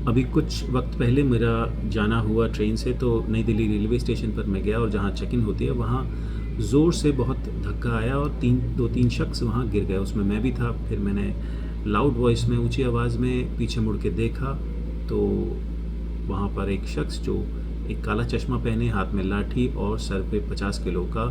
अभी कुछ वक्त पहले मेरा जाना हुआ ट्रेन से, तो नई दिल्ली रेलवे स्टेशन पर मैं गया और जहाँ चेक इन होती है वहाँ ज़ोर से बहुत धक्का आया और दो तीन शख्स वहाँ गिर गए। उसमें मैं भी था। फिर मैंने लाउड वॉइस में, ऊंची आवाज़ में पीछे मुड़ के देखा तो वहाँ पर एक शख्स जो एक काला चश्मा पहने, हाथ में लाठी और सर पे 50 किलो का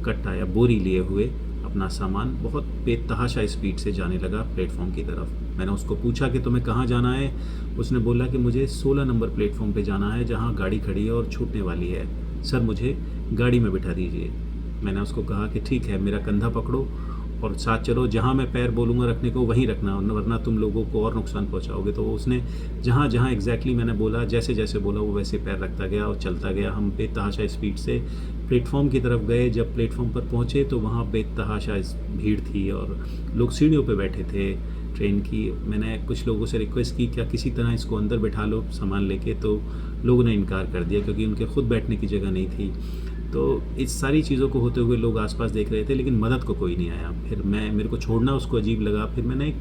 कट्टा या बोरी लिए हुए अपना सामान बहुत बेतहाशा स्पीड से जाने लगा प्लेटफॉर्म की तरफ। मैंने उसको पूछा कि तुम्हें कहाँ जाना है। उसने बोला कि मुझे 16 नंबर प्लेटफॉर्म पे जाना है जहाँ गाड़ी खड़ी है और छूटने वाली है। सर मुझे गाड़ी में बिठा दीजिए। मैंने उसको कहा कि ठीक है, मेरा कंधा पकड़ो और साथ चलो, जहाँ मैं पैर बोलूँगा रखने को वहीं रखना, वरना तुम लोगों को और नुकसान पहुँचाओगे। तो उसने जहाँ जहाँ एग्जैक्टली मैंने बोला, जैसे जैसे बोला वो वैसे पैर रखता गया और चलता गया। हम बेतहाशा स्पीड से प्लेटफॉर्म की तरफ गए। जब प्लेटफॉर्म पर पहुँचे तो वहाँ बेतहाशा भीड़ थी और लोग सीढ़ियों पर बैठे थे ट्रेन की। मैंने कुछ लोगों से रिक्वेस्ट की क्या किसी तरह इसको अंदर बैठा लो सामान लेके, तो लोगों ने इनकार कर दिया क्योंकि उनके खुद बैठने की जगह नहीं थी। तो इस सारी चीज़ों को होते हुए लोग आसपास देख रहे थे, लेकिन मदद को कोई नहीं आया। फिर मेरे को छोड़ना उसको अजीब लगा। फिर मैंने एक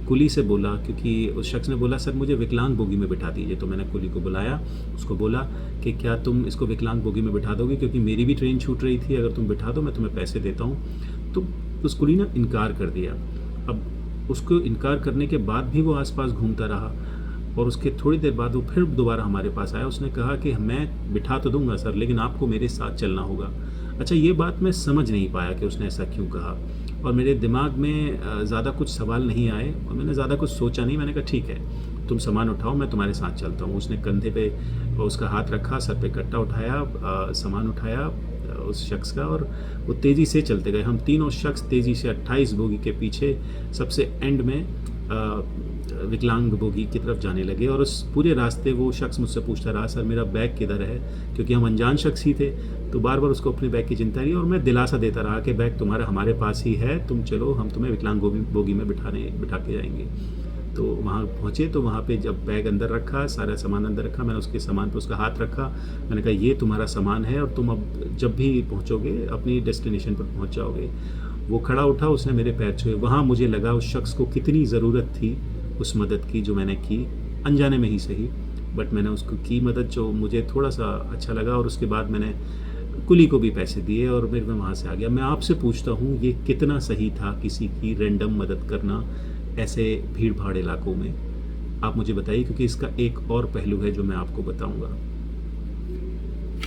कुली से बोला, क्योंकि उस शख्स ने बोला सर मुझे विकलांग बोगी में बिठा दीजिए। तो मैंने कुली को बुलाया, उसको बोला कि क्या तुम इसको विकलांग बोगी में बिठा दोगे, क्योंकि मेरी भी ट्रेन छूट रही थी, अगर तुम बिठा दो मैं तुम्हें पैसे देता हूँ। तो उस कुली ने इनकार कर दिया। अब उसको इनकार करने के बाद भी वो आसपास घूमता रहा और उसके थोड़ी देर बाद वो फिर दोबारा हमारे पास आया। उसने कहा कि मैं बिठा तो दूंगा सर, लेकिन आपको मेरे साथ चलना होगा। अच्छा, ये बात मैं समझ नहीं पाया कि उसने ऐसा क्यों कहा, और मेरे दिमाग में ज़्यादा कुछ सवाल नहीं आए और मैंने ज़्यादा कुछ सोचा नहीं। मैंने कहा ठीक है, तुम सामान उठाओ, मैं तुम्हारे साथ चलता हूँ। उसने कंधे पे उसका हाथ रखा, सर पे कट्टा उठाया, सामान उठाया उस शख्स का, और वो तेज़ी से चलते गए। हम तीनों शख्स तेज़ी से 28 बोगी के पीछे सबसे एंड में विकलांग बोगी की तरफ जाने लगे। और उस पूरे रास्ते वो शख्स मुझसे पूछता रहा सर मेरा बैग किधर है, क्योंकि हम अनजान शख्स ही थे। तो बार बार उसको अपने बैग की चिंता रही और मैं दिलासा देता रहा कि बैग तुम्हारा हमारे पास ही है, तुम चलो, हम तुम्हें विकलांग बोगी में बिठा के जाएंगे। तो वहाँ पहुँचे तो वहाँ पे जब बैग अंदर रखा, सारा सामान अंदर रखा, मैंने उसके सामान पे उसका हाथ रखा। मैंने कहा ये तुम्हारा सामान है और तुम अब जब भी पहुँचोगे अपनी डेस्टिनेशन पर पहुँच जाओगे। वो खड़ा उठा, उसने मेरे पैर छुए। वहाँ मुझे लगा उस शख्स को कितनी ज़रूरत थी उस मदद की जो मैंने की, अनजाने में ही सही, बट मैंने उसको की मदद, जो मुझे थोड़ा सा अच्छा लगा। और उसके बाद मैंने कुली को भी पैसे दिए और मैं वहाँ से आ गया। मैं आपसे पूछता हूँ ये कितना सही था किसी की रैंडम मदद करना ऐसे भीड़ भाड़ इलाकों में? आप मुझे बताइए, क्योंकि इसका एक और पहलू है जो मैं आपको बताऊँगा।